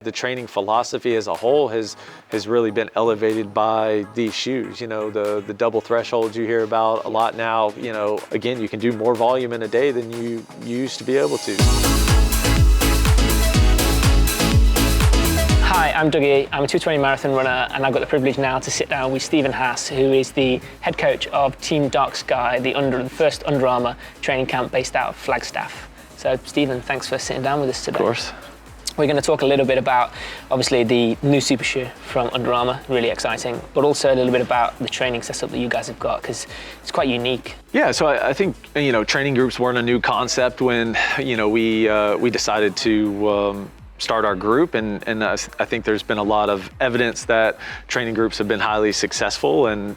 The training philosophy as a whole has really been elevated by these shoes. You know, the double thresholds you hear about a lot now. You know, again, you can do more volume in a day than you used to be able to. Hi, I'm Dougie. I'm a 220 marathon runner, and I've got the privilege now to sit down with Stephen Haas, who is the head coach of Team Dark Sky, the first Under Armour training camp based out of Flagstaff. So, Stephen, thanks for sitting down with us today. Of course. We're going to talk a little bit about, obviously, the new super shoe from Under Armour, really exciting, but also a little bit about the training setup that you guys have got, because it's quite unique. Yeah, so I think, you know, training groups weren't a new concept when, you know, we decided to start our group, and I think there's been a lot of evidence that training groups have been highly successful, and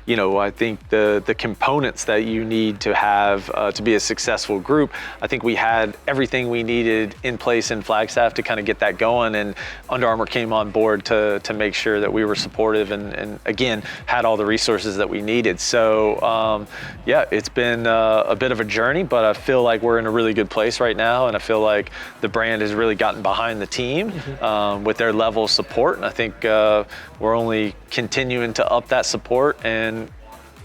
you know, I think the components that you need to have to be a successful group, I think we had everything we needed in place in Flagstaff to kind of get that going, and Under Armour came on board to make sure that we were supportive and again had all the resources that we needed. So yeah, it's been a bit of a journey, but I feel like we're in a really good place right now, and I feel like the brand has really gotten behind the team with their level of support, and I think we're only continuing to up that support, and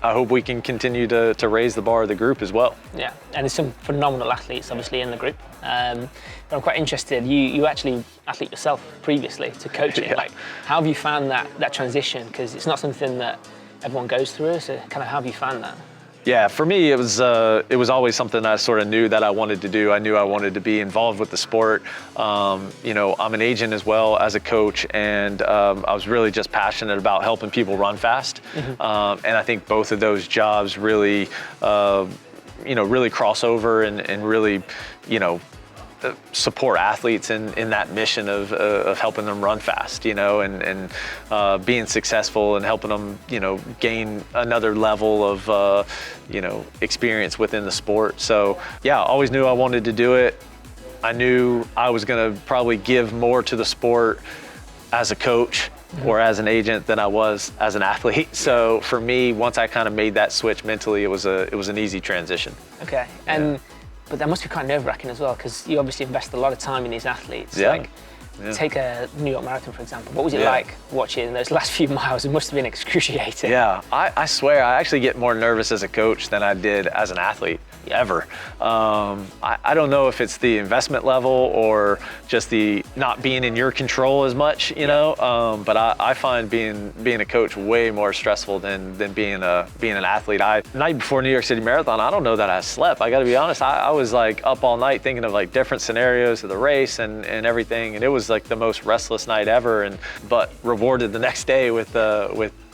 I hope we can continue to raise the bar of the group as well. Yeah, and there's some phenomenal athletes obviously in the group, but I'm quite interested, you actually athlete yourself previously to coaching. Yeah. Like, how have you found that transition, because it's not something that everyone goes through, so kind of how have you found that? Yeah, for me, it was always something I sort of knew that I wanted to do. I knew I wanted to be involved with the sport. You know, I'm an agent as well as a coach, and I was really just passionate about helping people run fast. And I think both of those jobs really, you know, really cross over and really, you know, support athletes in that mission of helping them run fast, you know, and being successful and helping them, you know, gain another level of, you know, experience within the sport. So yeah, I always knew I wanted to do it. I knew I was going to probably give more to the sport as a coach or as an agent than I was as an athlete. So for me, once I kind of made that switch mentally, it was an easy transition. Okay, and yeah. But that must be kind of nerve-wracking as well, because you obviously invest a lot of time in these athletes. Yeah. Like, take a New York Marathon, for example. What was it like watching those last few miles? It must have been excruciating. Yeah, I swear, I actually get more nervous as a coach than I did as an athlete, ever. I don't know if it's the investment level or just the not being in your control as much, you know, but I find being a coach way more stressful than being an athlete. Night before New York City Marathon, I don't know that I slept. I gotta be honest, I was like up all night thinking of like different scenarios of the race and everything, and it was like the most restless night ever, but rewarded the next day with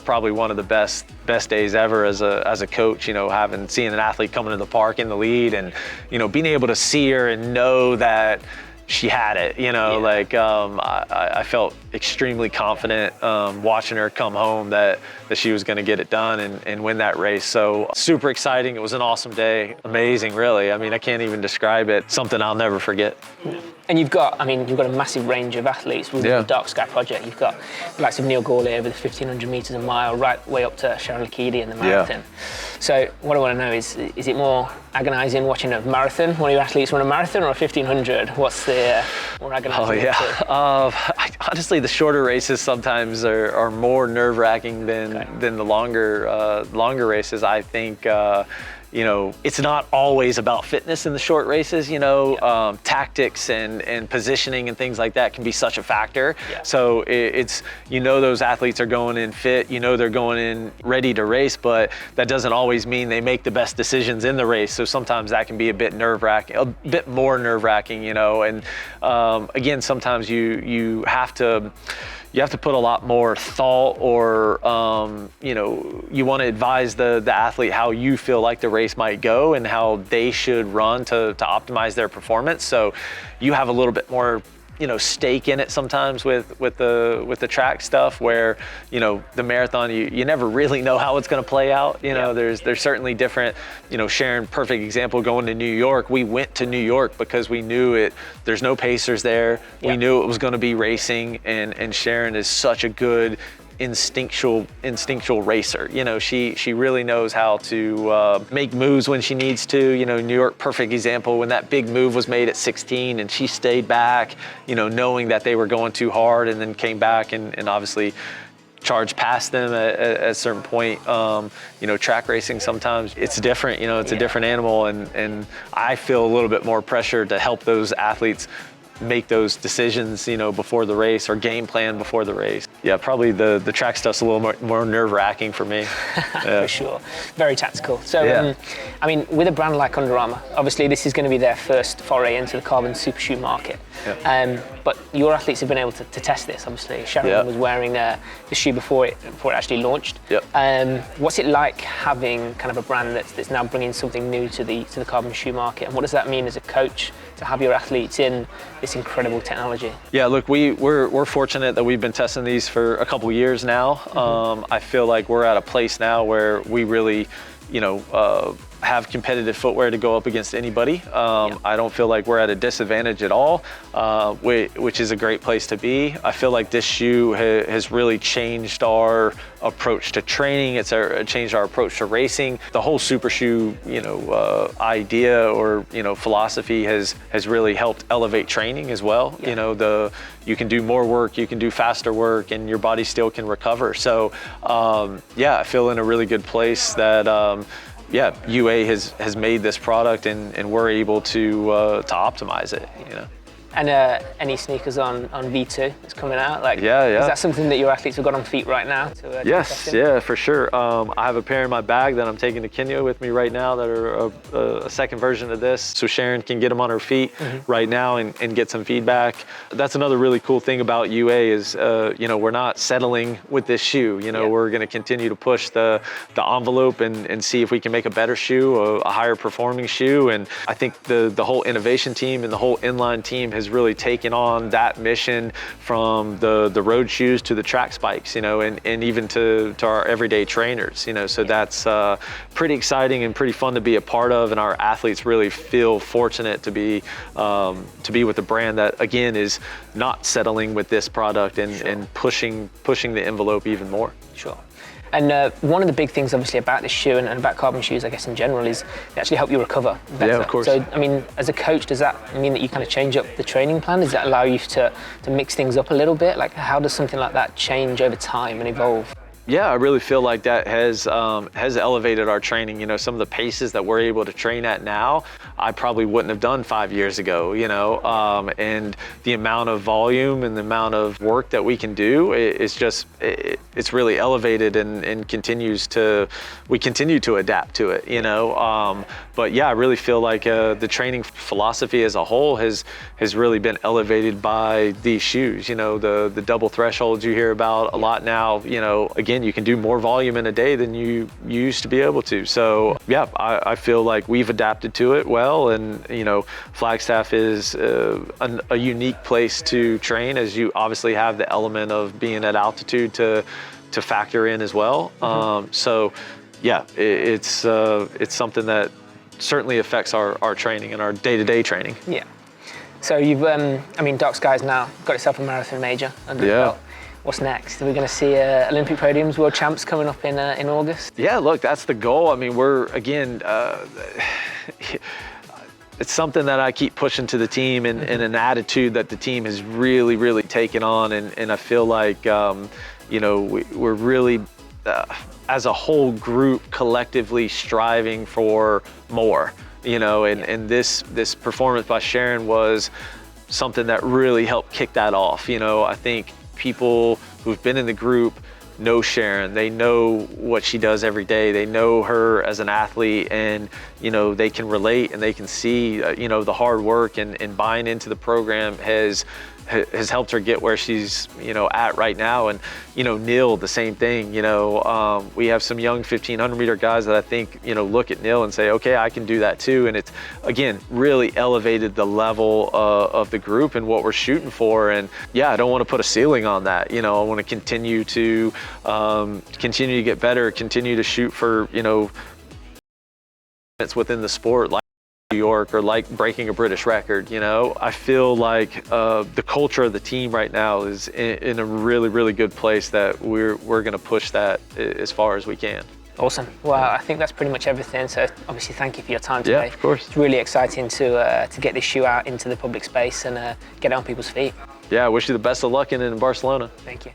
probably one of the best days ever as a coach, you know, seeing an athlete coming to the park in the lead, and, you know, being able to see her and know that she had it, you know, like I felt extremely confident watching her come home that she was going to get it done and win that race. So super exciting. It was an awesome day. Amazing, really. I mean, I can't even describe it. Something I'll never forget. And you've got a massive range of athletes with the Dark Sky project. You've got the likes of Neil Gawley over the 1,500 meters a mile, right way up to Sharon Lokedi in the marathon. So what I want to know is it more agonizing watching a marathon, one of your athletes run a marathon, or a 1,500? What's the more agonizing? Oh yeah, honestly, the shorter races sometimes are more nerve-wracking than the longer races. I think you know, it's not always about fitness in the short races, you know, tactics and positioning and things like that can be such a factor. So it's, you know, those athletes are going in fit, you know, they're going in ready to race, but that doesn't always mean they make the best decisions in the race. So sometimes that can be a bit nerve-wracking, a bit more nerve-wracking, you know, and again, sometimes you have to put a lot more thought, or you know, you want to advise the athlete how you feel like the race might go and how they should run to optimize their performance. So you have a little bit more, you know, stake in it sometimes with the track stuff, where, you know, the marathon, you never really know how it's going to play out. You know, there's certainly different, you know, Sharon, perfect example, going to New York. We went to New York because we knew there's no pacers there. We knew it was going to be racing, and Sharon is such a good instinctual racer. You know, she really knows how to make moves when she needs to. You know, New York, perfect example, when that big move was made at 16 and she stayed back, you know, knowing that they were going too hard, and then came back and obviously charge past them at a certain point. You know, track racing, sometimes it's different, you know, it's a different animal, and I feel a little bit more pressure to help those athletes make those decisions, you know, before the race, or game plan before the race. Yeah, probably the track stuff's a little more nerve-wracking for me. Yeah. For sure. Very tactical. So, I mean, with a brand like Under Armour, obviously this is going to be their first foray into the carbon super shoe market. But your athletes have been able to test this, obviously. Sharon was wearing the shoe before it actually launched. What's it like having kind of a brand that's now bringing something new to the carbon shoe market? And what does that mean as a coach to have your athletes in this incredible technology? Yeah, look, we're fortunate that we've been testing these for a couple years now. I feel like we're at a place now where we really, you know, have competitive footwear to go up against anybody. I don't feel like we're at a disadvantage at all, which is a great place to be. I feel like this shoe has really changed our approach to training. It's changed our approach to racing. The whole super shoe, you know, idea or, you know, philosophy has really helped elevate training as well. You know, you can do more work, you can do faster work, and your body still can recover. So, yeah, I feel in a really good place that UA has made this product, and we're able to optimize it, you know. And any sneakers on V2 that's coming out? Like, is that something that your athletes have got on feet right now? Yes, for sure. I have a pair in my bag that I'm taking to Kenya with me right now that are a second version of this, so Sharon can get them on her feet right now and get some feedback. That's another really cool thing about UA is, you know, we're not settling with this shoe. You know, we're going to continue to push the envelope and see if we can make a better shoe, a higher performing shoe. And I think the whole innovation team and the whole inline team has really taken on that mission, from the road shoes to the track spikes, you know, and even to our everyday trainers, you know. So that's pretty exciting and pretty fun to be a part of, and our athletes really feel fortunate to be with a brand that, again, is not settling with this product and pushing the envelope even more. Sure. And one of the big things, obviously, about this shoe and about carbon shoes, I guess, in general, is they actually help you recover better. Yeah, of course. So, I mean, as a coach, does that mean that you kind of change up the training plan? Does that allow you to mix things up a little bit? Like, how does something like that change over time and evolve? Yeah, I really feel like that has elevated our training. You know, some of the paces that we're able to train at now, I probably wouldn't have done 5 years ago, you know, and the amount of volume and the amount of work that we can do, it's really elevated and we continue to adapt to it, you know. But yeah, I really feel like the training philosophy as a whole has really been elevated by these shoes. You know, the double thresholds you hear about a lot now, you know, again, you can do more volume in a day than you used to be able to. So yeah, I feel like we've adapted to it well, and you know, Flagstaff is a unique place to train, as you obviously have the element of being at altitude to factor in as well. So yeah, it's something that certainly affects our training and our day-to-day training. Yeah. So you've, I mean, Dark Sky's now got itself a marathon major under the belt. What's next? Are we going to see Olympic podiums, world champs coming up in August? Yeah, look, that's the goal. I mean, we're, again, it's something that I keep pushing to the team, and an attitude that the team has really, really taken on. And I feel like, you know, we're really, as a whole group, collectively striving for more, you know, and this performance by Sharon was something that really helped kick that off. You know, I think people who've been in the group know Sharon. They know what she does every day. They know her as an athlete, and you know, they can relate and they can see you know, the hard work and buying into the program has helped her get where she's, you know, at right now. And you know, Neil, the same thing. You know, we have some young 1500 meter guys that I think, you know, look at Neil and say, okay, I can do that too. And it's, again, really elevated the level of the group and what we're shooting for. And yeah, I don't want to put a ceiling on that. You know, I want to continue to get better, continue to shoot for, you know, it's within the sport. Like New York or like breaking a British record. You know, I feel like the culture of the team right now is in a really, really good place that we're going to push that as far as we can. Awesome. Well, I think that's pretty much everything. So obviously, thank you for your time today. Yeah, of course. It's really exciting to get this shoe out into the public space and get it on people's feet. Yeah, I wish you the best of luck in Barcelona. Thank you.